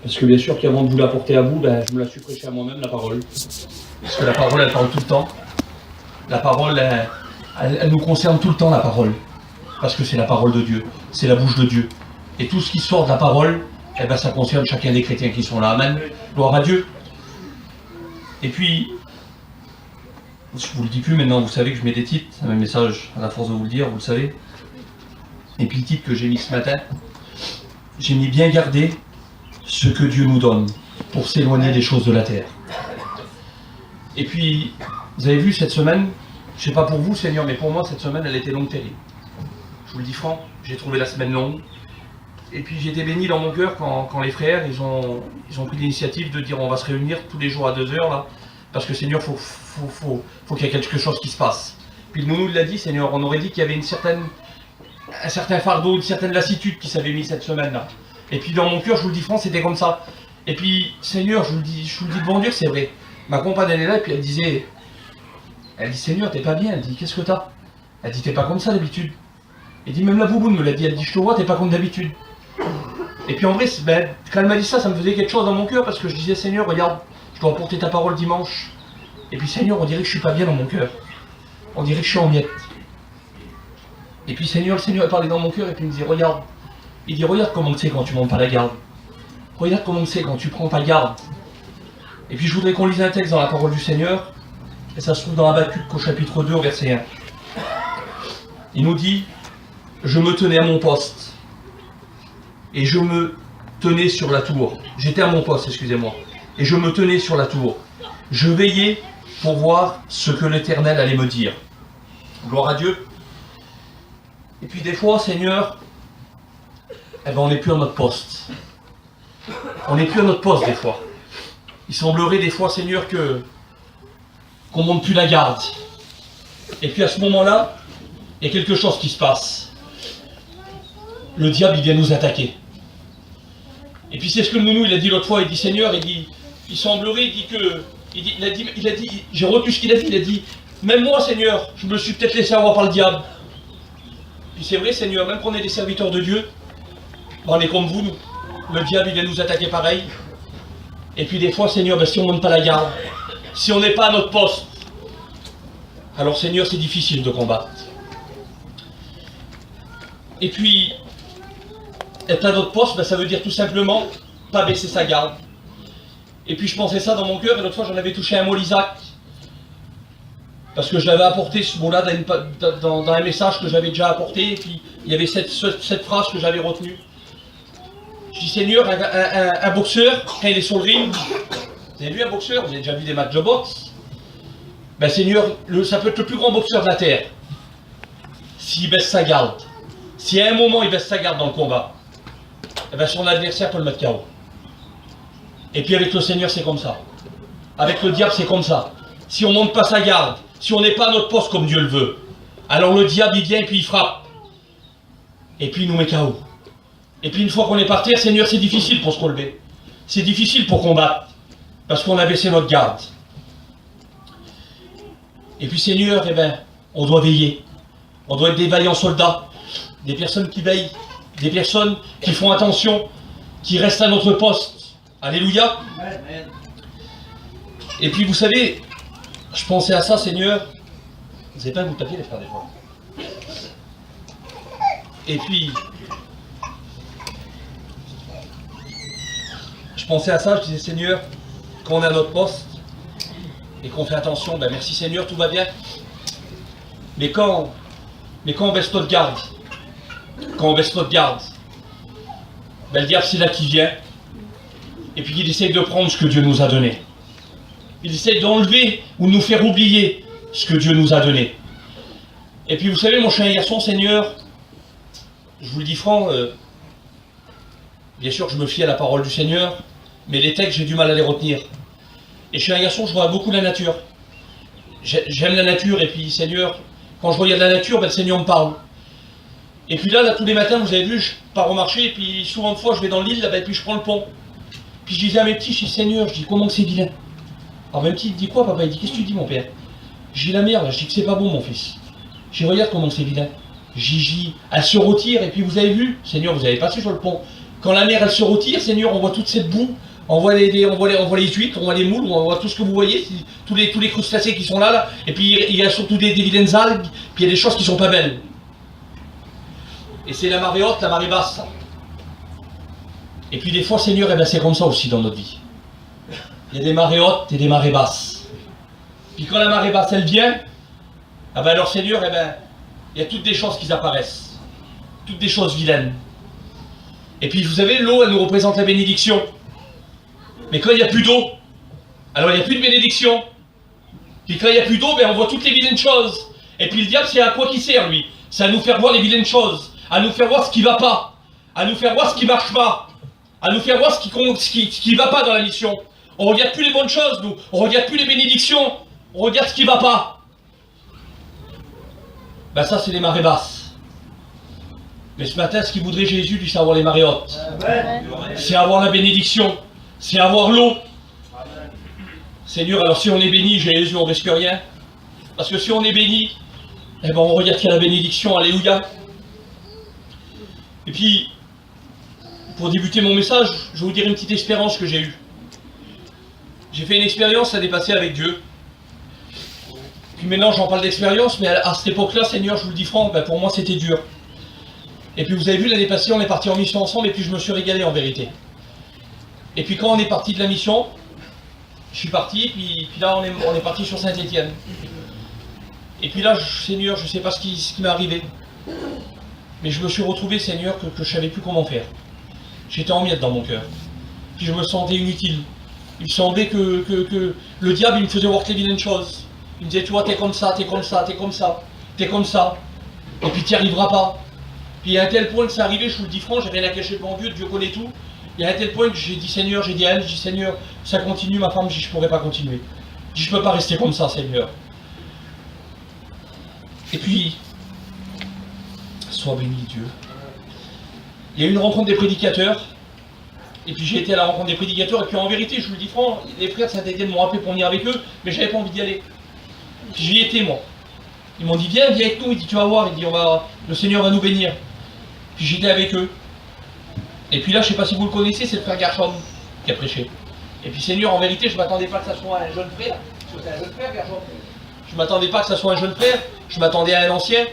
Parce que bien sûr qu'avant de vous l'apporter à vous, je me la suis prêchée à moi-même, la parole. Parce que la parole, elle parle tout le temps. La parole, elle nous concerne tout le temps, la parole. Parce que c'est la parole de Dieu, c'est la bouche de Dieu. Et tout ce qui sort de la parole, ça concerne chacun des chrétiens qui sont là. Amen. Gloire à Dieu. Et puis, je vous le dis plus maintenant, vous savez que je mets des titres, c'est un message à la force de vous le dire, vous le savez. Et puis le titre que j'ai mis ce matin, j'ai mis bien garder ce que Dieu nous donne pour s'éloigner des choses de la terre. Et puis, vous avez vu cette semaine, je ne sais pas pour vous Seigneur, mais pour moi cette semaine elle était longue terrible. Je vous le dis franc, j'ai trouvé la semaine longue. Et puis j'ai été béni dans mon cœur quand les frères ils ont pris l'initiative de dire on va se réunir tous les jours à 2 heures là, parce que Seigneur, faut qu'il y ait quelque chose qui se passe. Puis le nounou l'a dit, Seigneur, on aurait dit qu'il y avait un certain fardeau, une certaine lassitude qui s'avait mis cette semaine-là. Et puis dans mon cœur, je vous le dis franc, c'était comme ça. Et puis Seigneur, je vous le dis devant Dieu, c'est vrai. Ma compagne elle est là et puis elle dit Seigneur, t'es pas bien. Elle dit qu'est-ce que t'as? Elle dit t'es pas comme ça d'habitude. Elle dit même la bouboune me l'a dit, elle dit je te vois, t'es pas comme d'habitude. Et puis en vrai, quand elle m'a dit ça, ça me faisait quelque chose dans mon cœur parce que je disais Seigneur, regarde, je dois apporter ta parole dimanche. Et puis Seigneur, on dirait que je suis pas bien dans mon cœur. On dirait que je suis en miettes. Et puis Seigneur, le Seigneur parlait dans mon cœur et puis il me dit regarde. Il dit regarde comment c'est quand tu montes pas la garde. Regarde comment c'est quand tu prends pas garde. Et puis je voudrais qu'on lise un texte dans la parole du Seigneur. Et ça se trouve dans Habacuc au chapitre 2 au verset 1. Il nous dit je me tenais à mon poste. Et je me tenais sur la tour. J'étais à mon poste, excusez-moi. Et je me tenais sur la tour. Je veillais pour voir ce que l'Éternel allait me dire. Gloire à Dieu. Et puis des fois, Seigneur, on n'est plus à notre poste. On n'est plus à notre poste des fois. Il semblerait des fois, Seigneur, qu'on ne monte plus la garde. Et puis à ce moment-là, il y a quelque chose qui se passe. Le diable, il vient nous attaquer. Et puis c'est ce que le nounou, il a dit l'autre fois, il dit Seigneur, il semblerait, j'ai retenu ce qu'il a dit, il a dit, même moi Seigneur, je me suis peut-être laissé avoir par le diable. Puis c'est vrai Seigneur, même qu'on est des serviteurs de Dieu, on est comme vous, nous. Le diable il vient nous attaquer pareil. Et puis des fois Seigneur, si on ne monte pas la garde, si on n'est pas à notre poste, alors Seigneur c'est difficile de combattre. Et puis, être à notre poste, ça veut dire tout simplement pas baisser sa garde. Et puis je pensais ça dans mon cœur, et l'autre fois j'en avais touché un mot l'Isaac. Parce que je l'avais apporté ce mot-là dans un message que j'avais déjà apporté, et puis il y avait cette phrase que j'avais retenue. Je dis Seigneur, un boxeur, quand il est sur le ring, vous avez vu un boxeur, vous avez déjà vu des matchs de boxe, Seigneur, ça peut être le plus grand boxeur de la terre. S'il baisse sa garde, si à un moment il baisse sa garde dans le combat, son adversaire peut le mettre KO. Et puis avec le Seigneur c'est comme ça. Avec le diable c'est comme ça. Si on ne monte pas sa garde, si on n'est pas à notre poste comme Dieu le veut, alors le diable il vient et puis il frappe. Et puis il nous met KO. Et puis une fois qu'on est par terre, Seigneur, c'est difficile pour se relever. C'est difficile pour combattre. Parce qu'on a baissé notre garde. Et puis Seigneur, on doit veiller. On doit être des vaillants soldats. Des personnes qui veillent. Des personnes qui font attention. Qui restent à notre poste. Alléluia. Amen. Et puis vous savez, je pensais à ça, Seigneur. Vous n'avez pas un bout de papier, les frères, des fois. Et puis, je pensais à ça, je disais, Seigneur, quand on est à notre poste, et qu'on fait attention, merci Seigneur, tout va bien. Mais quand on baisse notre garde, le diable c'est là qui vient, et puis il essaye de prendre ce que Dieu nous a donné. Il essaye d'enlever ou de nous faire oublier ce que Dieu nous a donné. Et puis vous savez, mon cher garçon, Seigneur, je vous le dis franc, bien sûr que je me fie à la parole du Seigneur, mais les textes, j'ai du mal à les retenir. Et cher garçon, je vois beaucoup la nature. J'aime la nature, et puis Seigneur, quand je regarde la nature, le Seigneur me parle. Et puis là, tous les matins, vous avez vu, je pars au marché, et puis souvent de fois, je vais dans l'île, et puis je prends le pont. Puis je disais à mes petits, je dis Seigneur, je dis comment c'est vilain. Alors mes petits, il dit quoi papa? Il dit qu'est-ce que tu dis mon père? Je dis la merde, je dis que c'est pas bon mon fils. Je dis regarde comment c'est vilain. Gigi, elle se retire, et puis vous avez vu, Seigneur, vous avez passé sur le pont. Quand la mer elle se retire, Seigneur, on voit toute cette boue, on voit les huîtres, on voit les moules, on voit tout ce que vous voyez, tous les crustacés qui sont là, et puis il y a surtout des vilaines algues, puis il y a des choses qui sont pas belles. Et c'est la marée haute, la marée basse. Ça. Et puis des fois, Seigneur, eh ben, c'est comme ça aussi dans notre vie. Il y a des marées hautes et des marées basses. Puis quand la marée basse, elle vient, ah ben alors Seigneur, eh ben, il y a toutes des choses qui apparaissent. Toutes des choses vilaines. Et puis vous savez, l'eau, elle nous représente la bénédiction. Mais quand il n'y a plus d'eau, alors il n'y a plus de bénédiction. Puis quand il n'y a plus d'eau, ben, on voit toutes les vilaines choses. Et puis le diable, c'est à quoi qu'il sert, lui? C'est à nous faire voir les vilaines choses. À nous faire voir ce qui ne va pas. À nous faire voir ce qui ne marche pas. À nous faire voir ce qui va pas dans la mission. On ne regarde plus les bonnes choses, nous. On ne regarde plus les bénédictions. On regarde ce qui ne va pas. Ben ça, c'est les marées basses. Mais ce matin, ce qu'il voudrait Jésus, lui, c'est avoir les marées hautes. C'est avoir la bénédiction. C'est avoir l'eau. Seigneur, alors si on est béni, Jésus, on risque rien. Parce que si on est béni, eh ben on regarde qu'il y a la bénédiction. Alléluia. Et puis, pour débuter mon message, je vais vous dire une petite expérience que j'ai eue. J'ai fait une expérience à dépasser avec Dieu. Puis maintenant, j'en parle d'expérience, mais à cette époque-là, Seigneur, je vous le dis franc, ben pour moi, c'était dur. Et puis vous avez vu, l'année passée, on est parti en mission ensemble, et puis je me suis régalé en vérité. Et puis quand on est parti de la mission, je suis parti, puis là, on est parti sur Saint-Étienne. Et puis là, Seigneur, je ne sais pas ce qui m'est arrivé. Mais je me suis retrouvé, Seigneur, que je ne savais plus comment faire. J'étais en miettes dans mon cœur. Puis je me sentais inutile. Il semblait que le diable, il me faisait voir que les vilaines choses. Il me disait, tu vois, t'es comme ça, t'es comme ça, t'es comme ça, t'es comme ça. Et puis t'y arriveras pas. Puis à un tel point que c'est arrivé, je vous le dis franc, j'ai rien à cacher devant Dieu, Dieu connaît tout. Et à un tel point que j'ai dit, Seigneur, j'ai dit à elle, j'ai dit, Seigneur, ça continue, ma femme, je pourrais pas continuer. Je dis, je peux pas rester comme ça, Seigneur. Et puis, sois béni Dieu. Il y a eu une rencontre des prédicateurs, et puis j'ai été à la rencontre des prédicateurs, et puis en vérité, je vous le dis franc, les frères Saint-Étienne m'ont appelé pour venir avec eux, mais j'avais pas envie d'y aller. Puis j'y étais moi. Ils m'ont dit, viens avec nous, il dit, tu vas voir, il dit, le Seigneur va nous bénir. Puis j'étais avec eux. Et puis là, je ne sais pas si vous le connaissez, c'est le frère Gershom qui a prêché. Et puis Seigneur, en vérité, je ne m'attendais pas que ça soit un jeune frère, parce que c'est un jeune frère, Gershom. Je ne m'attendais pas que ça soit un jeune frère, je m'attendais à un ancien.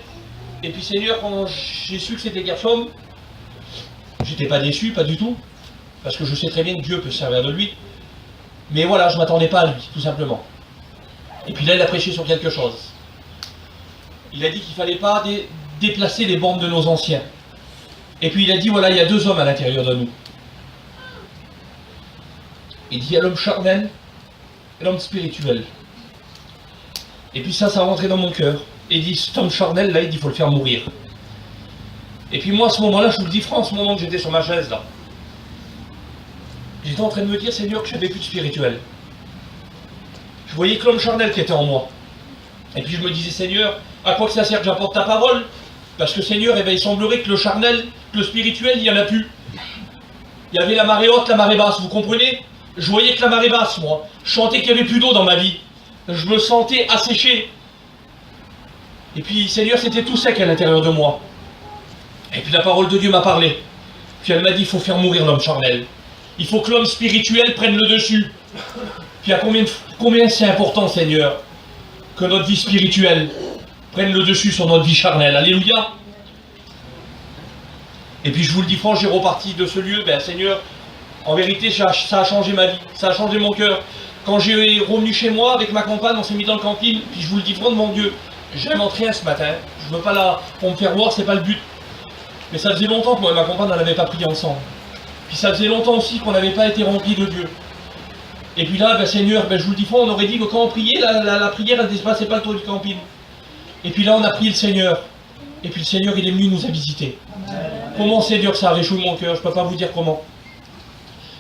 Et puis Seigneur, quand j'ai su que c'était Gershom, j'étais pas déçu, pas du tout, parce que je sais très bien que Dieu peut se servir de lui. Mais voilà, je ne m'attendais pas à lui, tout simplement. Et puis là, il a prêché sur quelque chose. Il a dit qu'il ne fallait pas déplacer les bornes de nos anciens. Et puis il a dit, voilà, il y a deux hommes à l'intérieur de nous. Il dit, il y a l'homme charnel et l'homme spirituel. Et puis ça rentrait dans mon cœur. Et il dit, cet homme charnel, là, il dit, il faut le faire mourir. Et puis moi, à ce moment-là, je vous le dis franc, à ce moment que j'étais sur ma chaise, là, j'étais en train de me dire, Seigneur, que je n'avais plus de spirituel. Je voyais que l'homme charnel qui était en moi. Et puis je me disais, Seigneur, à quoi que ça sert que j'apporte ta parole? Parce que Seigneur, eh bien, il semblerait que le charnel, que le spirituel, il n'y en a plus. Il y avait la marée haute, la marée basse, vous comprenez? Je voyais que la marée basse, moi. Je sentais qu'il n'y avait plus d'eau dans ma vie. Je me sentais asséché. Et puis, Seigneur, c'était tout sec à l'intérieur de moi. Et puis la parole de Dieu m'a parlé. Puis elle m'a dit, il faut faire mourir l'homme charnel. Il faut que l'homme spirituel prenne le dessus. Puis à combien c'est important, Seigneur, que notre vie spirituelle prenne le dessus sur notre vie charnelle. Alléluia. Et puis je vous le dis franc, j'ai reparti de ce lieu, ben Seigneur, en vérité, ça a changé ma vie, ça a changé mon cœur. Quand j'ai revenu chez moi avec ma compagne, on s'est mis dans le camping, puis je vous le dis franc de mon Dieu, j'invente rien ce matin. Je veux pas là pour me faire voir, c'est pas le but. Mais ça faisait longtemps que moi et ma compagne n'en avait pas prié ensemble. Puis ça faisait longtemps aussi qu'on n'avait pas été remplis de Dieu. Et puis là, ben Seigneur, ben je vous le dis franc, on aurait dit que quand on priait, la prière elle ne dépassait pas le tour du camping. Et puis là, on a prié le Seigneur. Et puis le Seigneur, il est venu nous a visités. Comment c'est dur, ça a réjoui mon cœur, je ne peux pas vous dire comment.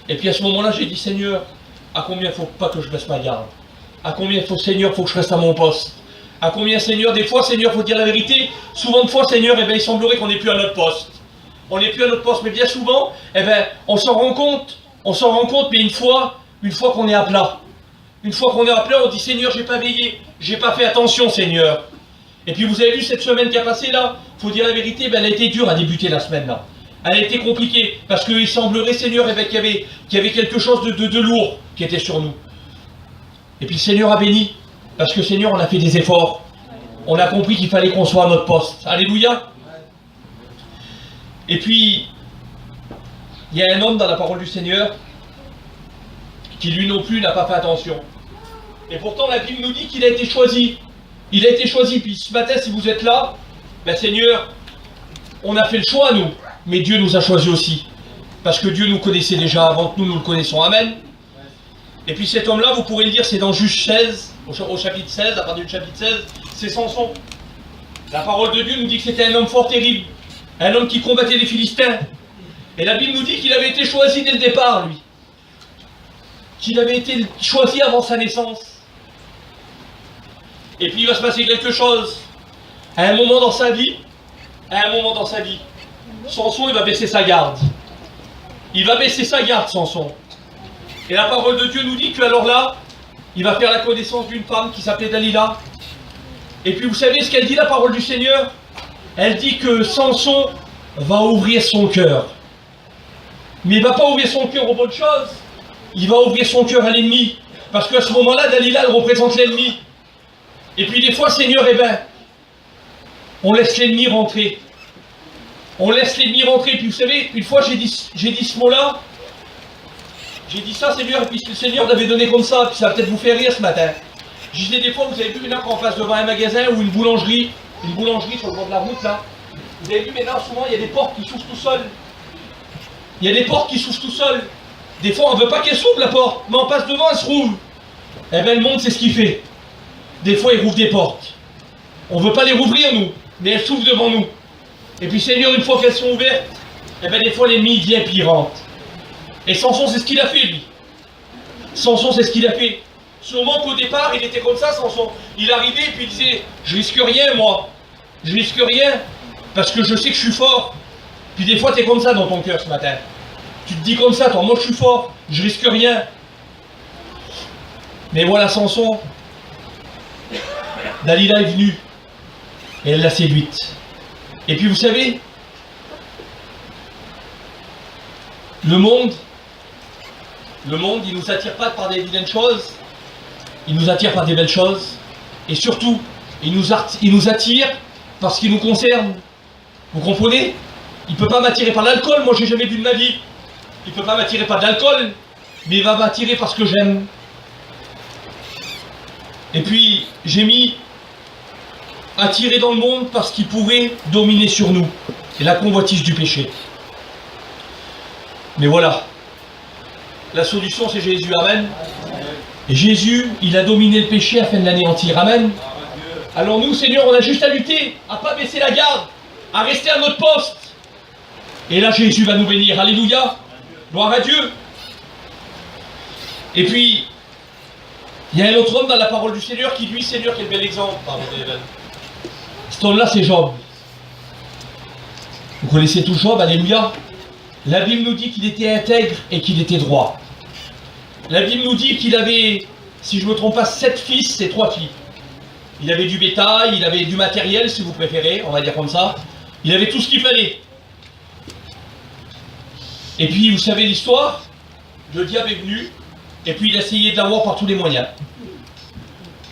Et puis à ce moment-là, j'ai dit, Seigneur, à combien il ne faut pas que je baisse ma garde? À combien il faut, Seigneur, il faut que je reste à mon poste? À combien, Seigneur, des fois, Seigneur, il faut dire la vérité, souvent de fois, Seigneur, eh bien, il semblerait qu'on n'est plus à notre poste. On n'est plus à notre poste, mais bien souvent, eh bien, on s'en rend compte, mais une fois qu'on est à plat. Une fois qu'on est à plat, on dit, Seigneur, j'ai pas veillé, j'ai pas fait attention, Seigneur. Et puis vous avez vu cette semaine qui a passé là, il faut dire la vérité, ben, elle a été dure à débuter la semaine là. Elle était compliquée, parce qu'il semblerait, Seigneur, qu'il y avait quelque chose de lourd qui était sur nous. Et puis le Seigneur a béni, parce que Seigneur, on a fait des efforts. On a compris qu'il fallait qu'on soit à notre poste. Alléluia. Et puis, il y a un homme dans la parole du Seigneur qui lui non plus n'a pas fait attention. Et pourtant la Bible nous dit qu'il a été choisi. Il a été choisi. Puis ce matin, si vous êtes là, ben Seigneur, on a fait le choix nous, mais Dieu nous a choisis aussi. Parce que Dieu nous connaissait déjà avant que nous le connaissions. Amen. Et puis cet homme-là, vous pourrez le dire, c'est dans Juge 16, au chapitre 16, à partir du chapitre 16, c'est Samson. La parole de Dieu nous dit que c'était un homme fort terrible. Un homme qui combattait les Philistins. Et la Bible nous dit qu'il avait été choisi dès le départ, lui. Qu'il avait été choisi avant sa naissance. Et puis il va se passer quelque chose. À un moment dans sa vie, Samson, il va baisser sa garde. Il va baisser sa garde, Samson. Et la parole de Dieu nous dit que alors là, il va faire la connaissance d'une femme qui s'appelait Dalila. Et puis vous savez ce qu'elle dit, la parole du Seigneur? Elle dit que Samson va ouvrir son cœur. Mais il ne va pas ouvrir son cœur aux bonnes choses. Il va ouvrir son cœur à l'ennemi. Parce qu'à ce moment-là, Dalila, elle représente l'ennemi. Et puis des fois, Seigneur, eh ben, on laisse l'ennemi rentrer. On laisse l'ennemi rentrer. Puis vous savez, une fois j'ai dit ce mot-là. J'ai dit ça, Seigneur, et puis le Seigneur l'avait donné comme ça. Puis ça va peut-être vous faire rire ce matin. Je disais des fois, vous avez vu maintenant quand on passe devant un magasin ou une boulangerie sur le bord de la route là. Vous avez vu maintenant, souvent, il y a des portes qui s'ouvrent tout seules. Il y a des portes qui s'ouvrent tout seules. Des fois, on ne veut pas qu'elle s'ouvre la porte, mais on passe devant, elle se rouvre. Eh bien, le monde, c'est ce qu'il fait. Des fois, il rouvre des portes. On ne veut pas les rouvrir, nous, mais elles s'ouvrent devant nous. Et puis, Seigneur, une fois qu'elles sont ouvertes, eh bien, des fois, l'ennemi vient puis il rentre. Et Samson, c'est ce qu'il a fait, lui. Samson, c'est ce qu'il a fait. Sûrement qu'au départ, il était comme ça, Samson. Il arrivait et puis il disait, je risque rien, moi. Je risque rien, parce que je sais que je suis fort. Puis des fois, tu es comme ça dans ton cœur ce matin. Tu te dis comme ça, toi, moi je suis fort, je risque rien. Mais voilà Samson. Dalila est venue. Et elle l'a séduite. Et puis vous savez, le monde, il ne nous attire pas par des vilaines choses. Il nous attire par des belles choses. Et surtout, il nous attire parce qu'il nous concerne. Vous comprenez? Il ne peut pas m'attirer par l'alcool, moi j'ai jamais bu de ma vie. Il ne peut pas m'attirer par de l'alcool, mais il va m'attirer parce que j'aime. Et puis, j'ai mis attirer dans le monde parce qu'il pourrait dominer sur nous. Et la convoitise du péché. Mais voilà. La solution, c'est Jésus. Amen. Et Jésus, il a dominé le péché afin de l'anéantir. Amen. Alors nous, Seigneur, on a juste à lutter, à ne pas baisser la garde, à rester à notre poste. Et là, Jésus va nous bénir. Alléluia. Gloire à Dieu. Et puis, il y a un autre homme dans la parole du Seigneur qui, lui, Seigneur, quel bel exemple. Cet homme-là, c'est Job. Vous connaissez tout Job, alléluia. La Bible nous dit qu'il était intègre et qu'il était droit. La Bible nous dit qu'il avait, si je ne me trompe pas, 7 fils et 3 filles. Il avait du bétail, il avait du matériel, si vous préférez, on va dire comme ça. Il avait tout ce qu'il fallait. Et puis, vous savez l'histoire, le diable est venu, et puis il a essayé de l'avoir par tous les moyens.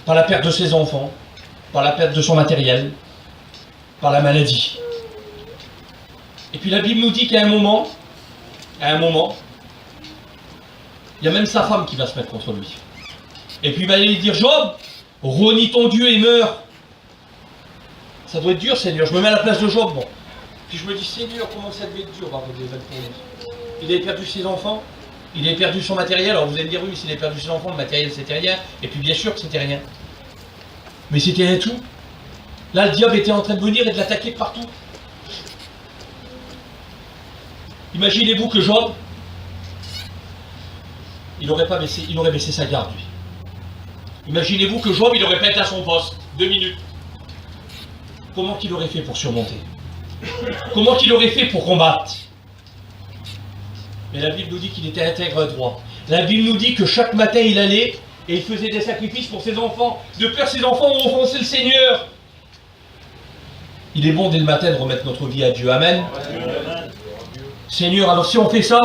Par la perte de ses enfants, par la perte de son matériel, par la maladie. Et puis la Bible nous dit qu'à un moment, il y a même sa femme qui va se mettre contre lui. Et puis il va lui dire, Job, renie ton Dieu et meurs. Ça doit être dur, Seigneur. Je me mets à la place de Job, bon. Puis je me dis, Seigneur, comment ça devait être dur, il avait perdu ses enfants, il avait perdu son matériel. Alors vous allez me dire, oui, s'il avait perdu ses enfants, le matériel c'était rien. Et puis bien sûr que c'était rien. Mais c'était un tout. Là, le diable était en train de venir et de l'attaquer de partout. Imaginez-vous que Job, il aurait baissé sa garde, lui. Imaginez-vous que Job, il n'aurait pas été à son poste. 2 minutes. Comment qu'il aurait fait pour surmonter? Comment qu'il aurait fait pour combattre? Mais la Bible nous dit qu'il était intègre et droit. La Bible nous dit que chaque matin, il allait et il faisait des sacrifices pour ses enfants. De peur, ses enfants ont offensé le Seigneur. Il est bon dès le matin de remettre notre vie à Dieu. Amen. Seigneur, alors si on fait ça,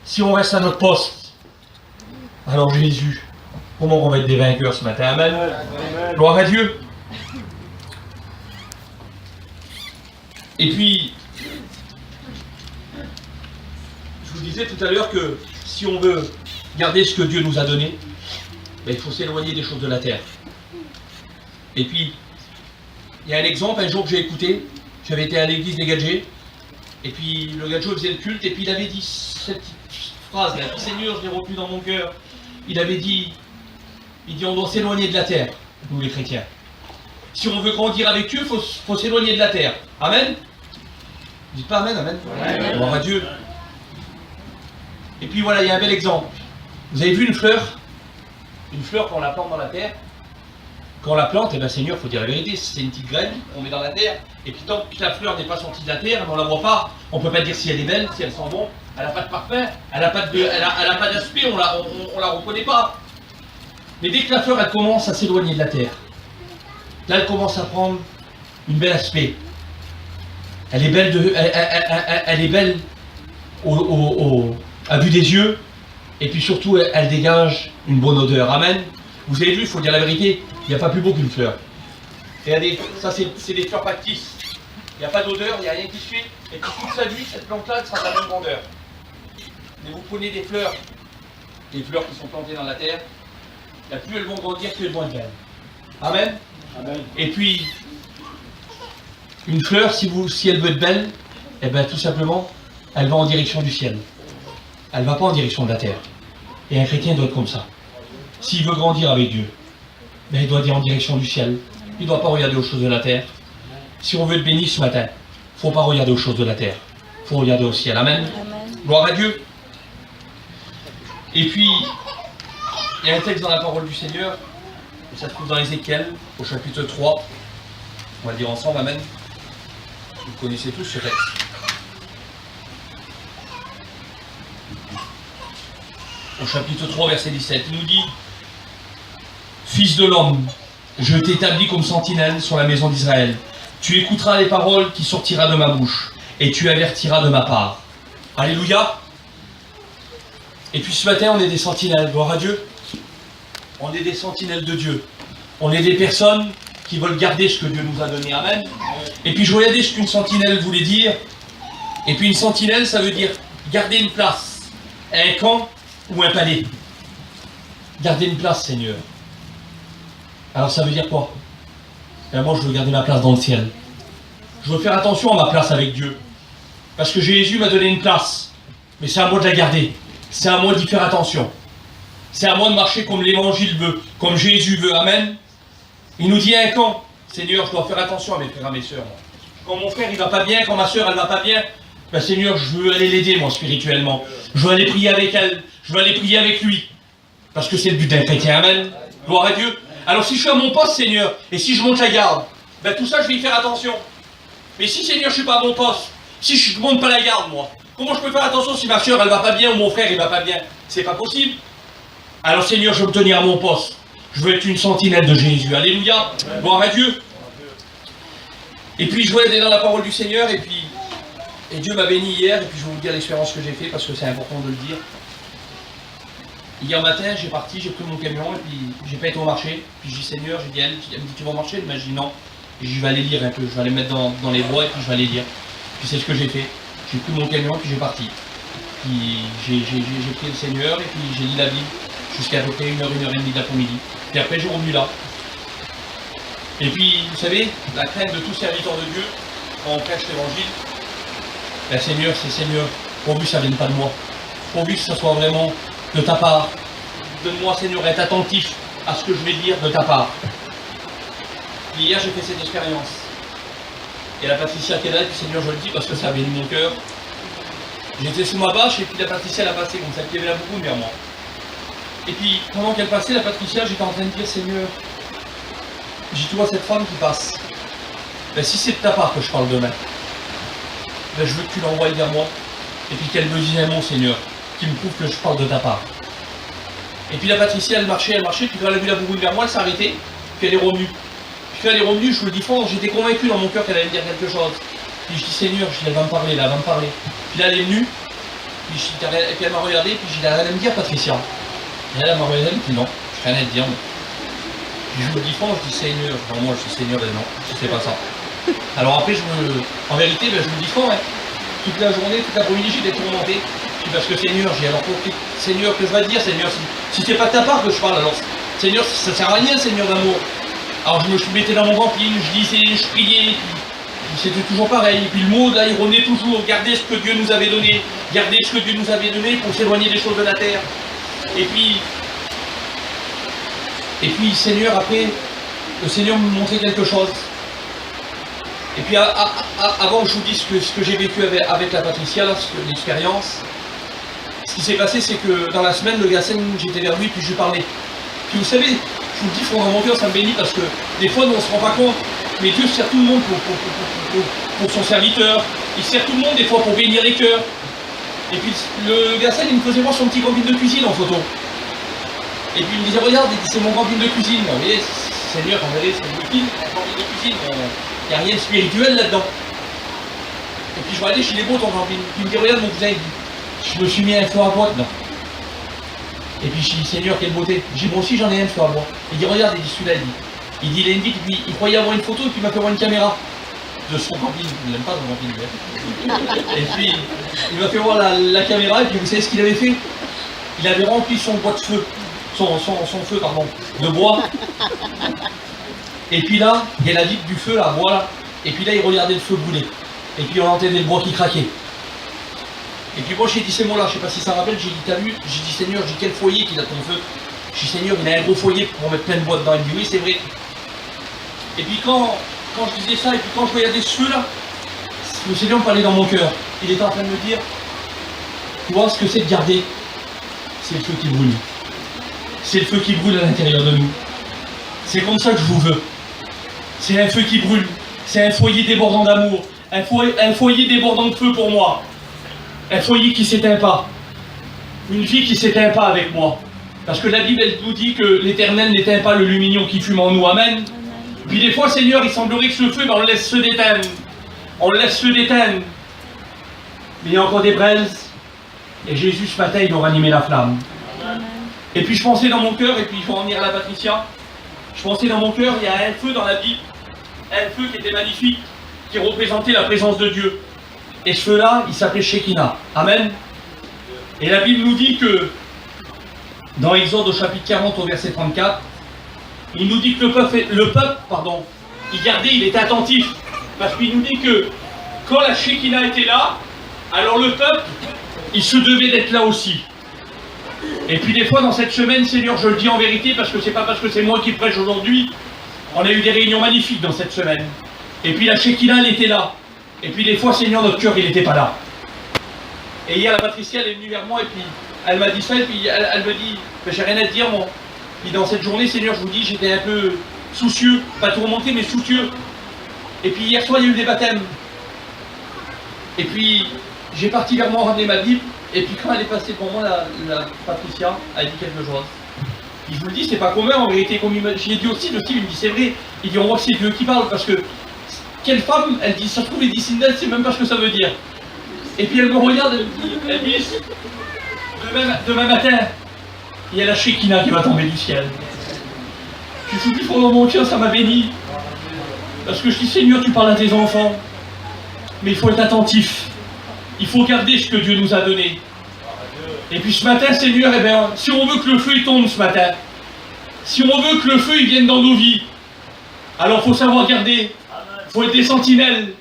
si on reste à notre poste, alors Jésus, comment on va être des vainqueurs ce matin? Amen. Amen. Gloire à Dieu. Et puis, je vous disais tout à l'heure que si on veut garder ce que Dieu nous a donné, ben, il faut s'éloigner des choses de la terre. Et puis, il y a un exemple, un jour que j'ai écouté, j'avais été à l'église des Gadgets, et puis le Gadget faisait le culte, et puis il avait dit cette petite phrase, là, Seigneur, je l'ai retenu dans mon cœur, il avait dit, on doit s'éloigner de la terre, nous les chrétiens. Si on veut grandir avec Dieu, il faut s'éloigner de la terre. Amen. Vous dites pas Amen, Amen. Gloire à Dieu. Et puis voilà, il y a un bel exemple. Vous avez vu une fleur? Une fleur, quand on la plante dans la terre, quand on la plante, eh bien Seigneur, il faut dire la vérité, c'est une petite graine qu'on met dans la terre, et puis tant que la fleur n'est pas sortie de la terre, on ne la voit pas, on ne peut pas dire si elle est belle, si elle sent bon, elle n'a pas de parfum, elle n'a pas d'aspect, on la reconnaît pas. Mais dès que la fleur elle commence à s'éloigner de la terre, là elle commence à prendre une bel aspect. Elle est belle, elle est belle à vue des yeux, et puis surtout elle dégage une bonne odeur. Amen. Vous avez vu, il faut dire la vérité, il n'y a pas plus beau qu'une fleur. Regardez, ça c'est des fleurs factices. Il n'y a pas d'odeur, il n'y a rien qui se fait. Et puis toute sa vie, cette plante-là sera de la même grandeur. Mais vous prenez des fleurs qui sont plantées dans la terre, là, plus elles vont grandir, plus elles vont être belles. Amen. Amen. Et puis, une fleur, si elle veut être belle, eh bien tout simplement, elle va en direction du ciel. Elle ne va pas en direction de la terre. Et un chrétien doit être comme ça. S'il veut grandir avec Dieu, ben il doit aller en direction du ciel. Il ne doit pas regarder aux choses de la terre. Si on veut être béni ce matin, il ne faut pas regarder aux choses de la terre. Il faut regarder au ciel. Amen. Amen. Gloire à Dieu. Et puis, il y a un texte dans la parole du Seigneur, et ça se trouve dans Ézéchiel, au chapitre 3. On va le dire ensemble, Amen. Vous connaissez tous ce texte. Au chapitre 3, verset 17, il nous dit: Fils de l'homme, je t'établis comme sentinelle sur la maison d'Israël. Tu écouteras les paroles qui sortiront de ma bouche, et tu avertiras de ma part. Alléluia. Et puis ce matin, on est des sentinelles, gloire à Dieu. On est des sentinelles de Dieu. On est des personnes qui veulent garder ce que Dieu nous a donné. Amen. Et puis je regardais ce qu'une sentinelle voulait dire. Et puis une sentinelle, ça veut dire garder une place, un camp ou un palais. Garder une place, Seigneur. Alors ça veut dire quoi? Ben moi, je veux garder ma place dans le ciel. Je veux faire attention à ma place avec Dieu. Parce que Jésus m'a donné une place. Mais c'est à moi de la garder. C'est à moi d'y faire attention. C'est à moi de marcher comme l'Évangile veut, comme Jésus veut. Amen. Il nous dit un camp. Seigneur, je dois faire attention à mes frères et mes sœurs. Quand mon frère il va pas bien, quand ma sœur elle va pas bien, ben Seigneur, je veux aller l'aider moi spirituellement. Je veux aller prier avec elle. Je veux aller prier avec lui. Parce que c'est le but d'un chrétien. Amen. Gloire à Dieu. Alors si je suis à mon poste, Seigneur, et si je monte la garde, ben tout ça je vais y faire attention. Mais si, Seigneur, je suis pas à mon poste, si je ne monte pas la garde, moi, comment je peux faire attention si ma soeur elle va pas bien ou mon frère il va pas bien? C'est pas possible. Alors Seigneur, je veux me tenir à mon poste. Je veux être une sentinelle de Jésus. Alléluia. Gloire à Dieu. Et puis je vais aller dans la parole du Seigneur, et Dieu m'a béni hier, et puis je vais vous dire l'expérience que j'ai fait parce que c'est important de le dire. Hier matin, j'ai pris mon camion, et puis j'ai pas été au marché. Puis j'ai dit Seigneur, j'ai dit elle me dit tu vas au marché? Elle m'a dit non. Et je vais aller lire un peu, je vais aller me mettre dans les bois et puis je vais aller lire. Puis c'est ce que j'ai fait. J'ai pris mon camion, puis j'ai parti. Puis j'ai pris le Seigneur, et puis j'ai lu la Bible jusqu'à peu près 1h, 1h30 d'après-midi. Puis après, j'ai revenu là. Et puis, vous savez, la crainte de tout serviteur de Dieu, quand on prêche l'évangile, ben Seigneur, c'est Seigneur, pourvu que ça ne vienne pas de moi. Pourvu que ça soit vraiment de ta part. Donne-moi, Seigneur, être attentif à ce que je vais dire de ta part. Puis hier, j'ai fait cette expérience. Et la Patricia qui est là, et puis Seigneur, je le dis parce que ça a béni mon cœur. J'étais sous ma bâche, et puis la Patricia, elle a passé comme ça, qui avait là beaucoup vers moi. Et puis, pendant qu'elle passait, la Patricia, j'étais en train de dire, Seigneur, j'ai tu vois cette femme qui passe. Ben, si c'est de ta part que je parle demain, ben, je veux que tu l'envoies vers moi, et puis qu'elle me dise un mot, Seigneur, qui me prouve que je parle de ta part. Et puis la Patricia, elle marchait, puis quand elle a vu la bourgogne vers moi, elle s'est arrêtée, puis elle est revenue. Puis quand elle est revenue, je vous le dis fort, j'étais convaincu dans mon cœur qu'elle allait me dire quelque chose. Puis je dis Seigneur, je dis, elle va me parler, là, elle va me parler. Puis là, elle est venue, puis, et puis elle m'a regardé, puis j'ai dit, rien à me dire, Patricia. Et elle m'a regardé, puis non, j'ai rien à te dire. Puis je me dis franc, je dis Seigneur, non, moi je dis Seigneur, et non, c'est pas ça. Alors après, en vérité, ben, je me dis franc, hein, toute la journée, toute l'après-midi, j'étais tourmenté. Puis parce que Seigneur, j'ai alors Seigneur, que je vais te dire, Seigneur, si c'est pas de ta part que je parle, alors Seigneur, ça sert à rien, Seigneur d'amour. Alors je me mettais dans mon camping, je disais, je priais, puis c'était toujours pareil. Et puis le mot là, il revenait toujours, gardez ce que Dieu nous avait donné, gardez ce que Dieu nous avait donné pour s'éloigner des choses de la terre. Et puis Seigneur, après, le Seigneur me montrait quelque chose. Et puis avant que je vous dise ce que j'ai vécu avec la Patricia, l'expérience, ce qui s'est passé, c'est que dans la semaine, le Gassen, j'étais vers lui, puis je lui parlais. Puis vous savez, je vous le dis, dans mon cœur, ça me bénit, parce que des fois, nous, on ne se rend pas compte, mais Dieu sert tout le monde pour son serviteur. Il sert tout le monde, des fois, pour bénir les cœurs. Et puis, le Gassen, il me faisait voir son petit camping de cuisine en photo. Et puis, il me disait, regarde, c'est mon camping de cuisine. Vous voyez, Seigneur, on verrait, c'est un camping de cuisine. Il n'y a rien de spirituel là-dedans. Et puis, je vais aller chez les beaux, ton camping. Puis, il me dit, regarde, mon cousin, il dit, je me suis mis un feu à bois dedans. Et puis je dis, Seigneur, quelle beauté. J'ai dit, moi aussi j'en ai un feu à bois. Il dit, regarde, il dit, celui-là, il dit, il a une vitre, et puis il croyait avoir une photo, et puis il m'a fait voir une caméra de son camping. Il n'aime pas son camping, lui. Et puis, il m'a fait voir la caméra, et puis vous savez ce qu'il avait fait? Il avait rempli son bois de feu, son feu, pardon, de bois. Et puis là, il y a la vitre du feu, là, bois, là. Et puis là, il regardait le feu brûler. Et puis on entendait le bois qui craquait. Et puis moi j'ai dit ces mots-là, je ne sais pas si ça rappelle, j'ai dit t'as vu, j'ai dit Seigneur, j'ai dit quel foyer qu'il a ton feu. J'ai dit Seigneur, il a un gros foyer pour mettre plein de bois dedans. Il me dit oui c'est vrai. Et puis quand je disais ça, et puis quand je regardais ce feu-là, le Seigneur me parlait dans mon cœur. Il était en train de me dire, tu vois ce que c'est de garder? C'est le feu qui brûle. C'est le feu qui brûle à l'intérieur de nous. C'est comme ça que je vous veux. C'est un feu qui brûle. C'est un foyer débordant d'amour. Un foyer débordant de feu pour moi. Un foyer qui ne s'éteint pas. Une vie qui ne s'éteint pas avec moi. Parce que la Bible, elle nous dit que l'Éternel n'éteint pas le lumignon qui fume en nous. Amen. Puis des fois, Seigneur, il semblerait que ce feu, on le laisse se déteindre. On le laisse se déteindre. Mais il y a encore des braises. Et Jésus, ce matin, il doit ranimer la flamme. Et puis je pensais dans mon cœur, et puis je vais en venir à la Patricia. Je pensais dans mon cœur, il y a un feu dans la Bible. Un feu qui était magnifique, qui représentait la présence de Dieu. Et ce feu-là, il s'appelait Shekinah. Amen. Et la Bible nous dit que, dans Exode au chapitre 40 au verset 34, il nous dit que le peuple, il gardait, il était attentif. Parce qu'il nous dit que quand la Shekinah était là, alors le peuple, il se devait d'être là aussi. Et puis des fois dans cette semaine, Seigneur, je le dis en vérité, parce que c'est pas parce que c'est moi qui prêche aujourd'hui, on a eu des réunions magnifiques dans cette semaine. Et puis la Shekinah, elle était là. Et puis des fois, Seigneur, notre cœur, il n'était pas là. Et hier, la Patricia, elle est venue vers moi, et puis elle m'a dit ça, et puis elle me dit, j'ai rien à te dire, moi. Puis dans cette journée, Seigneur, je vous dis, j'étais un peu soucieux, pas tourmenté, mais soucieux. Et puis hier soir, il y a eu des baptêmes. Et puis, j'ai particulièrement ramené ma Bible, et puis quand elle est passée devant moi, la Patricia, elle a dit quelque chose. Puis je vous le dis, c'est pas commun, en vérité, comme j'ai dit aussi, le style, il me dit, c'est vrai, il dit, on voit que c'est Dieu qui parle, parce que quelle femme, elle dit, ça se trouve, les disciples, c'est même pas ce que ça veut dire. Et puis elle me regarde, elle me dit, demain matin, il y a la Shekinah qui va tomber du ciel. Je suis plus fort dans mon cœur, ça m'a béni. Parce que je dis, Seigneur, tu parles à tes enfants, mais il faut être attentif. Il faut garder ce que Dieu nous a donné. Et puis ce matin, Seigneur, eh bien, si on veut que le feu il tombe ce matin, si on veut que le feu il vienne dans nos vies, alors il faut savoir garder. Il faut être des sentinelles.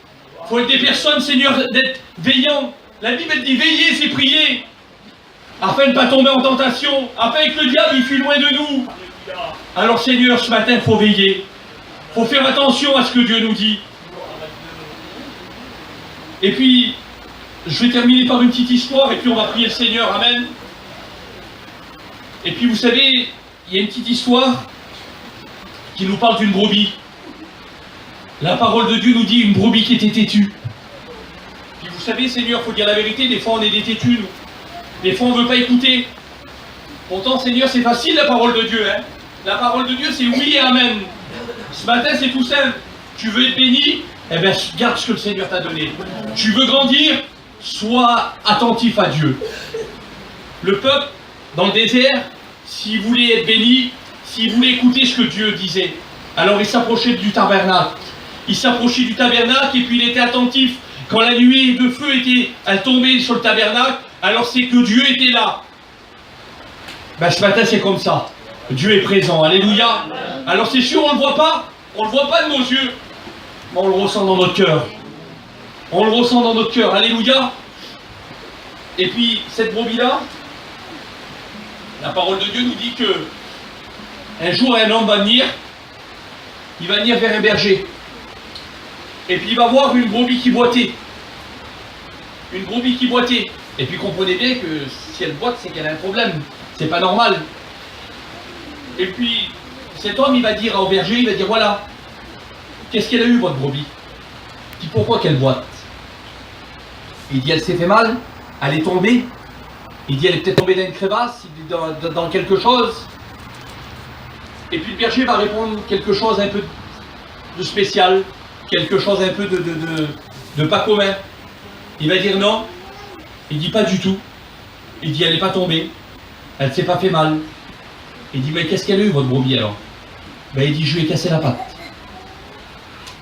Il faut être des personnes, Seigneur, d'être veillants. La Bible elle dit veiller, c'est prier. Afin de ne pas tomber en tentation. Afin que le diable il fuit loin de nous. Alors Seigneur, ce matin, il faut veiller. Il faut faire attention à ce que Dieu nous dit. Et puis, je vais terminer par une petite histoire et puis on va prier le Seigneur. Amen. Et puis vous savez, il y a une petite histoire qui nous parle d'une brebis. La parole de Dieu nous dit une brebis qui était têtue. Puis vous savez, Seigneur, il faut dire la vérité, des fois on est des têtus, nous. Des fois on ne veut pas écouter. Pourtant, Seigneur, c'est facile la parole de Dieu. La parole de Dieu, c'est oui et amen. Ce matin, c'est tout simple. Tu veux être béni, eh bien, garde ce que le Seigneur t'a donné. Tu veux grandir, sois attentif à Dieu. Le peuple, dans le désert, s'il voulait être béni, s'il voulait écouter ce que Dieu disait, alors il s'approchait du tabernacle. Il s'approchait du tabernacle et puis il était attentif. Quand la nuée de feu elle tombait sur le tabernacle, alors c'est que Dieu était là. Ben, ce matin, c'est comme ça. Dieu est présent. Alléluia. Alors c'est sûr, on ne le voit pas. On ne le voit pas de nos yeux. Mais on le ressent dans notre cœur. On le ressent dans notre cœur. Alléluia. Et puis, cette brebis-là, la parole de Dieu nous dit que un jour, un homme va venir. Il va venir vers un berger. Et puis, il va voir une brebis qui boitait. Une brebis qui boitait. Et puis, comprenez bien que si elle boite, c'est qu'elle a un problème. C'est pas normal. Et puis, cet homme, il va dire au berger, il va dire, voilà, qu'est-ce qu'elle a eu, votre brebis? Il dit, pourquoi qu'elle boite? Il dit, elle s'est fait mal, elle est tombée. Il dit, elle est peut-être tombée dans une crevasse, dans quelque chose. Et puis le berger va répondre quelque chose un peu de spécial, quelque chose un peu de pas commun. Il va dire non. Il dit, pas du tout. Il dit, elle n'est pas tombée. Elle ne s'est pas fait mal. Il dit, mais qu'est-ce qu'elle a eu, votre brebis, alors? Ben, il dit, je lui ai cassé la patte.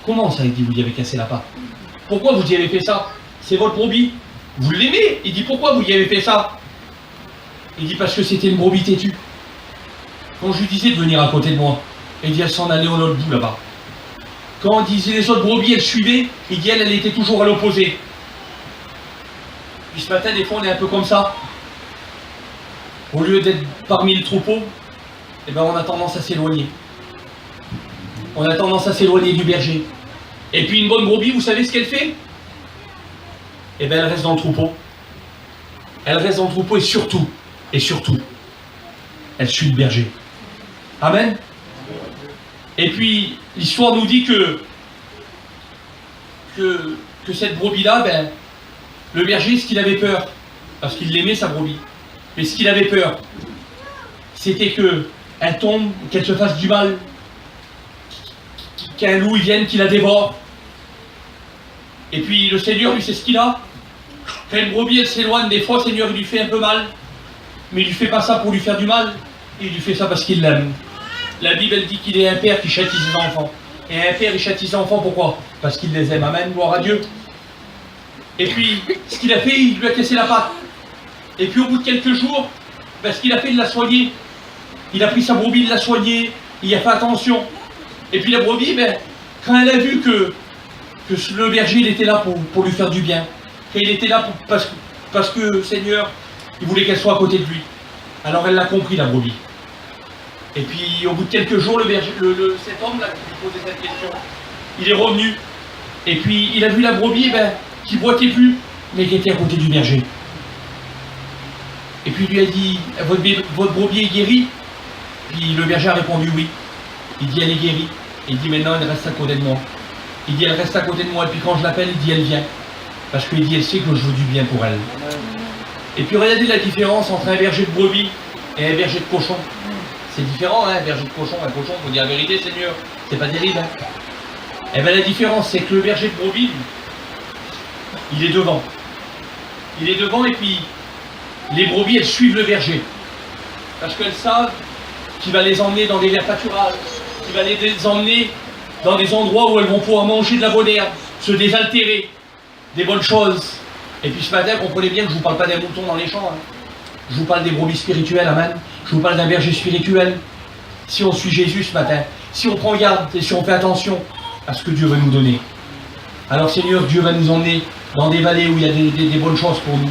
Comment ça? Il dit, vous lui avez cassé la patte. Pourquoi vous y avez fait ça? C'est votre brebis. Vous l'aimez. Il dit, pourquoi vous y avez fait ça? Il dit, parce que c'était une brebis têtue. Quand je lui disais de venir à côté de moi, il dit, elle s'en allait au autre bout, là-bas. Quand on disait les autres brebis, elles suivaient, il dit, elle était toujours à l'opposé. Puis ce matin, des fois, on est un peu comme ça. Au lieu d'être parmi le troupeau, eh ben, on a tendance à s'éloigner. On a tendance à s'éloigner du berger. Et puis une bonne brebis, vous savez ce qu'elle fait? Eh bien, elle reste dans le troupeau. Elle reste dans le troupeau et surtout, elle suit le berger. Amen. Et puis, l'histoire nous dit que cette brebis-là, ben, le berger, ce qu'il avait peur, parce qu'il aimait sa brebis, mais ce qu'il avait peur, c'était qu'elle tombe, qu'elle se fasse du mal, qu'un loup vienne, qu'il la dévore. Et puis le Seigneur, lui, c'est ce qu'il a. Quand une brebis, elle s'éloigne, des fois, le Seigneur, il lui fait un peu mal. Mais il lui fait pas ça pour lui faire du mal. Il lui fait ça parce qu'il l'aime. La Bible, elle dit qu'il est un père qui châtie ses enfants. Et un père, il châtie ses enfants, pourquoi? Parce qu'il les aime. Amen, gloire à Dieu. Et puis, ce qu'il a fait, il lui a cassé la patte. Et puis, au bout de quelques jours, ben, ce qu'il a fait, il l'a soigné. Il a pris sa brebis, il l'a soigné. Il a fait attention. Et puis, la brebis, ben, quand elle a vu que le berger, il était là pour lui faire du bien, qu'il était là parce que le Seigneur, il voulait qu'elle soit à côté de lui. Alors, elle l'a compris, la brebis. Et puis, au bout de quelques jours, cet homme-là qui lui posait cette question, il est revenu. Et puis, il a vu la brebis, ben, qui boitait plus, mais qui était à côté du berger. Et puis, il lui a dit, votre brebis est guérie? Puis, le berger a répondu oui. Il dit, elle est guérie. Il dit, maintenant, elle reste à côté de moi. Il dit, elle reste à côté de moi. Et puis, quand je l'appelle, il dit, elle vient. Parce qu'il dit, elle sait que je veux du bien pour elle. Et puis, regardez la différence entre un berger de brebis et un berger de cochon. C'est différent, hein, un berger de cochon. Un cochon, il faut dire la vérité, Seigneur. C'est pas terrible, hein. Et bien, la différence, c'est que le berger de brebis, il est devant. Il est devant, et puis, les brebis, elles suivent le berger. Parce qu'elles savent qu'il va les emmener dans des verts pâturages, qu'il va les emmener dans des endroits où elles vont pouvoir manger de la bonne herbe, se désaltérer, des bonnes choses. Et puis ce matin, comprenez bien que je ne vous parle pas d'un mouton dans les champs. Hein. Je vous parle des brebis spirituelles, amen. Je vous parle d'un berger spirituel. Si on suit Jésus ce matin, si on prend garde et si on fait attention à ce que Dieu veut nous donner. Alors Seigneur, Dieu va nous emmener dans des vallées où il y a des bonnes choses pour nous.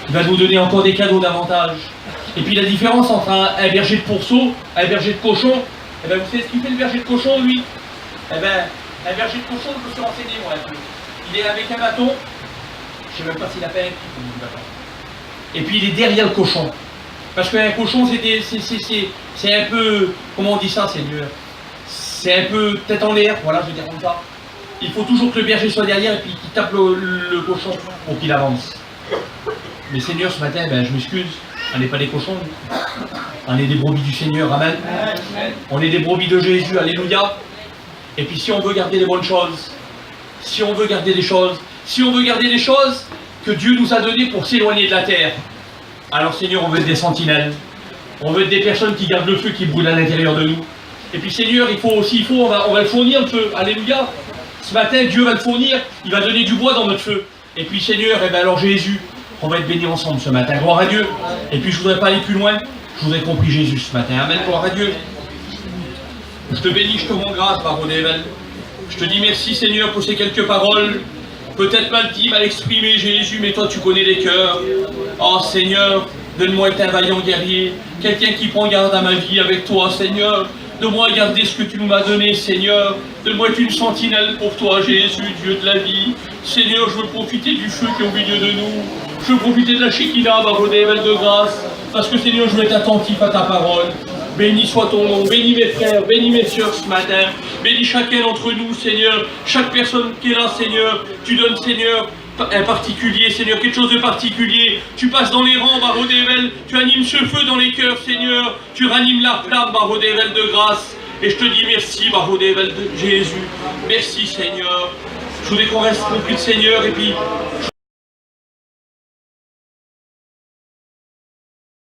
Il va nous donner encore des cadeaux davantage. Et puis la différence entre un berger de pourceau, un berger de cochon, eh ben, vous savez ce qu'il fait le berger de cochon, lui? Eh ben, un berger de cochon, je me suis renseigné moi un peu. Il est avec un bâton, je ne sais même pas s'il a fait un pic au bout du bâton. Et puis il est derrière le cochon. Parce qu'un cochon, c'est un peu, comment on dit ça, Seigneur? C'est un peu tête en l'air, voilà, je veux dire comme ça. Il faut toujours que le berger soit derrière et puis qu'il tape le cochon pour qu'il avance. Mais Seigneur, ce matin, ben, je m'excuse, on n'est pas des cochons. On est des brebis du Seigneur, amen. On est des brebis de Jésus, alléluia. Et puis si on veut garder les bonnes choses, si on veut garder des choses, que Dieu nous a données pour s'éloigner de la terre. Alors Seigneur, on veut être des sentinelles. On veut être des personnes qui gardent le feu qui brûle à l'intérieur de nous. Et puis Seigneur, on va le fournir le feu. Alléluia. Ce matin, Dieu va le fournir. Il va donner du bois dans notre feu. Et puis Seigneur, et bien alors Jésus, on va être bénis ensemble ce matin. Gloire à Dieu. Et puis je ne voudrais pas aller plus loin. Je voudrais qu'on prie Jésus ce matin. Amen. Gloire à Dieu. Je te bénis, je te rends grâce, Barodével. Je te dis merci Seigneur pour ces quelques paroles. Peut-être mal dit, mal exprimé, Jésus, mais toi tu connais les cœurs. Oh Seigneur, donne-moi être un vaillant guerrier, quelqu'un qui prend garde à ma vie avec toi, Seigneur. Donne-moi garder ce que tu nous as donné, Seigneur. Donne-moi être une sentinelle pour toi, Jésus, Dieu de la vie. Seigneur, je veux profiter du feu qui est au milieu de nous. Je veux profiter de la Shekinah, Barodével de grâce. Parce que Seigneur, je veux être attentif à ta parole. Béni soit ton nom, bénis mes frères, bénis mes sœurs ce matin, bénis chacun d'entre nous, Seigneur, chaque personne qui est là, Seigneur, tu donnes, Seigneur, un particulier, Seigneur, quelque chose de particulier, tu passes dans les rangs, Barodével, tu animes ce feu dans les cœurs, Seigneur, tu ranimes la flamme, Barodével de grâce, et je te dis merci, Barodével de Jésus, merci, Seigneur. Je voudrais qu'on reste compris, Seigneur, et puis je